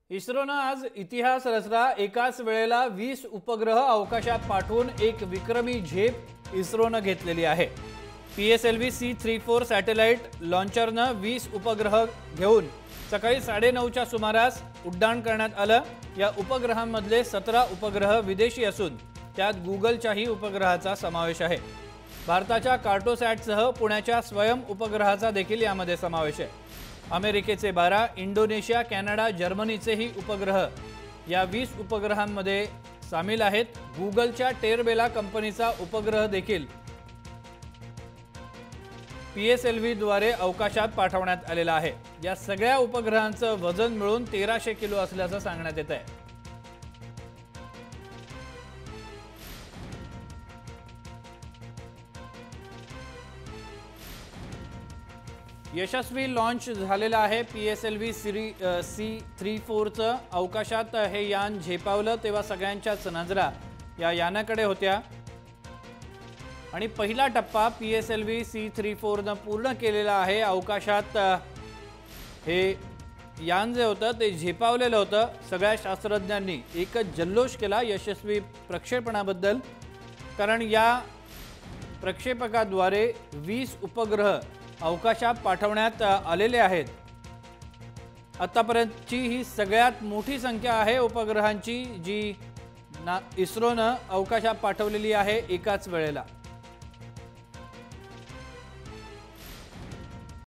इस्रोनं आज इतिहास रचला। एकाच वेळेला 20 उपग्रह अवकाशात पाठवून एक विक्रमी झेप इस्रोनं घेतलेली आहे। PSLV C-34 सॅटेलाइट लॉन्चरनं 20 उपग्रह घेऊन सकाळी 9:30च्या सुमारास उड्डाण करण्यात आलं। या उपग्रहांमधले 17 उपग्रह विदेशी असून त्यात गुगलच्याही उपग्रहाचा समावेश आहे। भारताच्या कार्टोसॅटसह पुण्याच्या स्वयं उपग्रहाचा देखील यामध्ये समावेश आहे। अमेरिकेचे 12, इंडोनेशिया, कॅनडा, जर्मनीचेही उपग्रह या 20 उपग्रहांमध्ये सामील आहेत। गुगलच्या टेरबेला कंपनीचा उपग्रह देखील PSLV द्वारे अवकाशात पाठवण्यात आलेला आहे। या सगळ्या उपग्रहांचं वजन मिळून 1300 किलो असल्याचं सांगण्यात येत आहे। यशस्वी लॉन्च झालेला आहे। PSLV C-34चं अवकाशात हे यान झेपावलं तेव्हा सगळ्यांच्याच नजरा या यानाकडे होत्या आणि पहिला टप्पा PSLV C-34नं पूर्ण केलेला आहे। अवकाशात हे यान जे होतं ते झेपावलेलं होतं। सगळ्या शास्त्रज्ञांनी एकच जल्लोष केला यशस्वी प्रक्षेपणाबद्दल, कारण या प्रक्षेपकाद्वारे 20 उपग्रह अवकाशात पाठवण्यात आलेले आहेत। आतापर्यंतची ही सगळ्यात मोठी संख्या आहे उपग्रहांची जी इस्रोनं अवकाशात पाठवलेली आहे एकाच वेळेला।